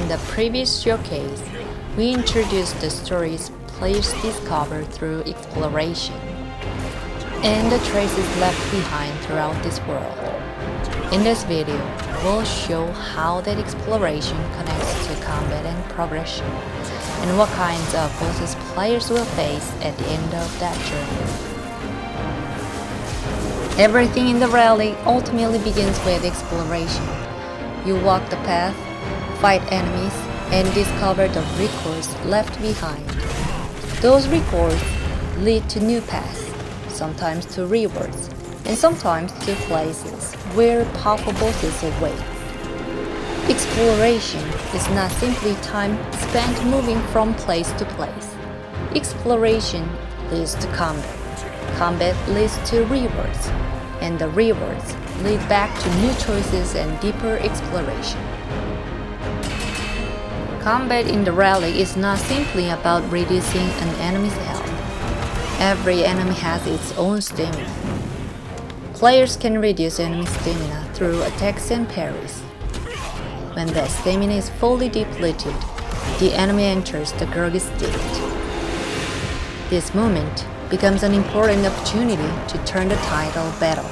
In the previous showcase, we introduced the stories players discover through exploration, and the traces left behind throughout this world. In this video, we'll show how that exploration connects to combat and progression, and what kinds of bosses players will face at the end of that journey. Everything in the Relic ultimately begins with exploration. You walk the path, fight enemies, and discover the records left behind. Those records lead to new paths, sometimes to rewards, and sometimes to places where powerful bosses await. Exploration is not simply time spent moving from place to place. Exploration leads to combat. Combat leads to rewards, and the rewards lead back to new choices and deeper exploration. Combat in the Relic is not simply about reducing an enemy's health. Every enemy has its own stamina. Players can reduce enemy stamina through attacks and parries. When that stamina is fully depleted, the enemy enters the groggy state. This moment becomes an important opportunity to turn the tide of battle.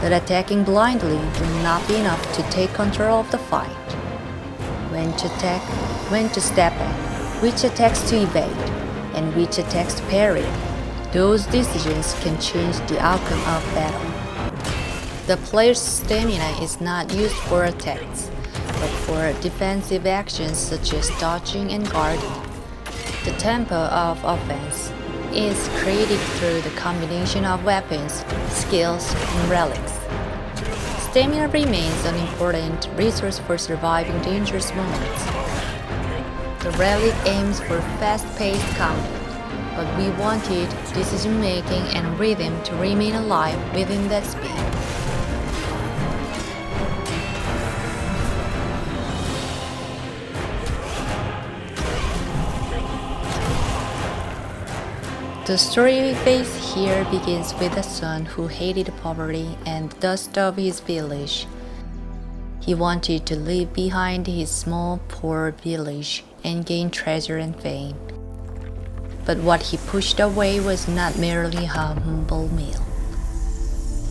But attacking blindly will not be enough to take control of the fight. When to attack, when to step back, which attacks to evade, and which attacks to parry. Those decisions can change the outcome of battle. The player's stamina is not used for attacks, but for defensive actions such as dodging and guarding. The tempo of offense is created through the combination of weapons, skills, and relics. Stamina remains an important resource for surviving dangerous moments. The Relic aims for fast-paced combat, but we wanted decision-making and rhythm to remain alive within that speed. The story we face here begins with a son who hated poverty and the dust of his village. He wanted to leave behind his small, poor village and gain treasure and fame. But what he pushed away was not merely a humble meal.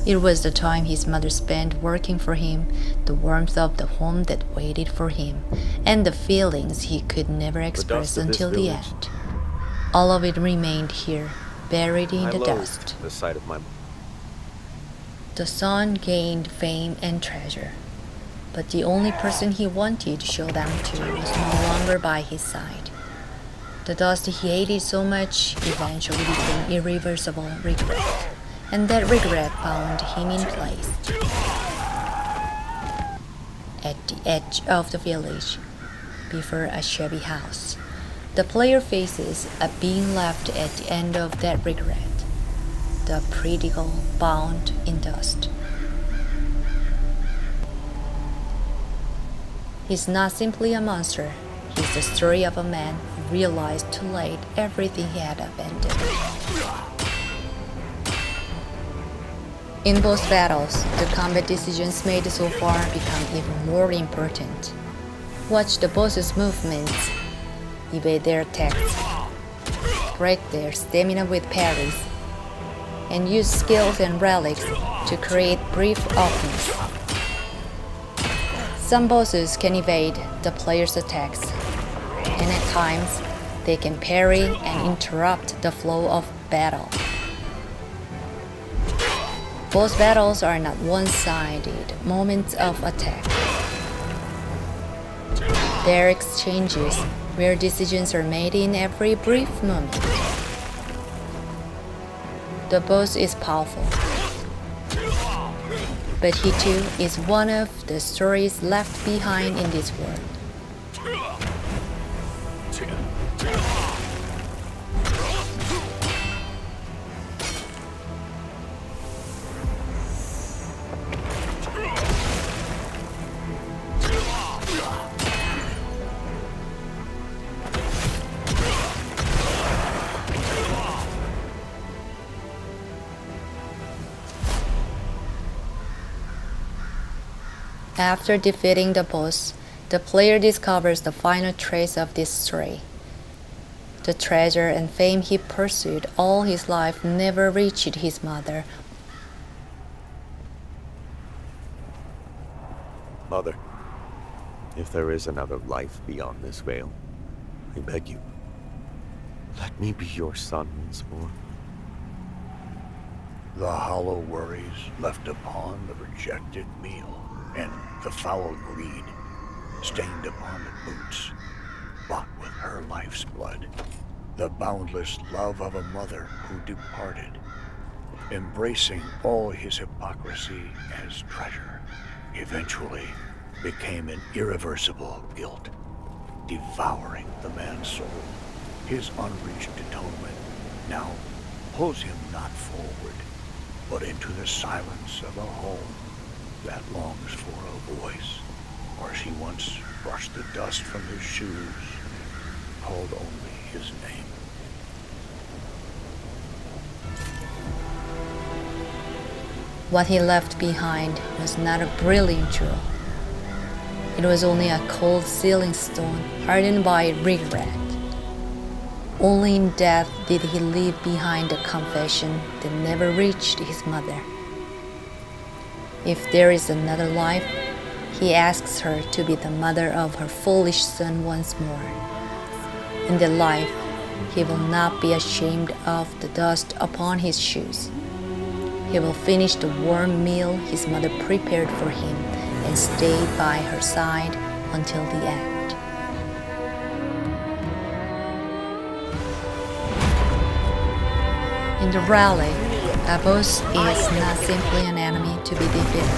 It was the time his mother spent working for him, the warmth of the home that waited for him, and the feelings he could never express until the end. All of it remained here, buried in the dust. The sight of my... The son gained fame and treasure, but the only person he wanted to show them to was no longer by his side. The dust he hated so much eventually became irreversible regret, and that regret found him in place. At the edge of the village, before a shabby house, the player faces a being left at the end of that regret, the prodigal bound in dust. He's not simply a monster, he's the story of a man who realized too late everything he had abandoned. In boss battles, the combat decisions made so far become even more important. Watch the boss's movements, evade their attacks, break their stamina with parries, and use skills and relics to create brief offense. Some bosses can evade the player's attacks, and at times they can parry and interrupt the flow of battle. Boss battles are not one-sided moments of attack. They're exchanges where decisions are made in every brief moment. The boss is powerful, but he too is one of the stories left behind in this world. After defeating the boss, the player discovers the final trace of this story. The treasure and fame he pursued all his life never reached his mother. Mother, if there is another life beyond this veil, I beg you, let me be your son once more. The hollow worries left upon the rejected meal, and the foul greed stained upon the boots, bought with her life's blood. The boundless love of a mother who departed, embracing all his hypocrisy as treasure, eventually became an irreversible guilt, devouring the man's soul. His unreached atonement now pulls him not forward, but into the silence of a home that longs for a voice, where she once brushed the dust from his shoes, called only his name. What he left behind was not a brilliant jewel. It was only a cold ceiling stone hardened by regret. Only in death did he leave behind a confession that never reached his mother. If there is another life, he asks her to be the mother of her foolish son once more. In that life, he will not be ashamed of the dust upon his shoes. He will finish the warm meal his mother prepared for him and stay by her side until the end. In the Relic, Abos is not simply an enemy to be defeated.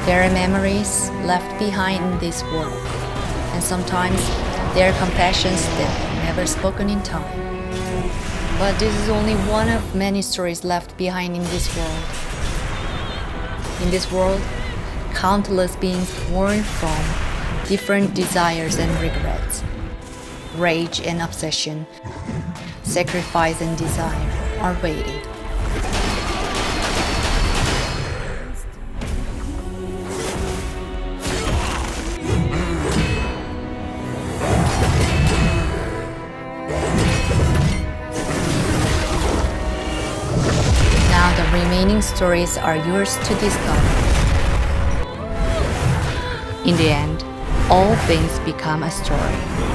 There are memories left behind in this world, and sometimes there are confessions that are never spoken in time. But this is only one of many stories left behind in this world. In this world, countless beings born from different desires and regrets, rage and obsession, sacrifice and desire are waiting. Now the remaining stories are yours to discover. In the end, all things become a story.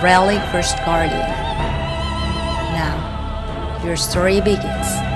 Relic vs. Guardian. Now, your story begins.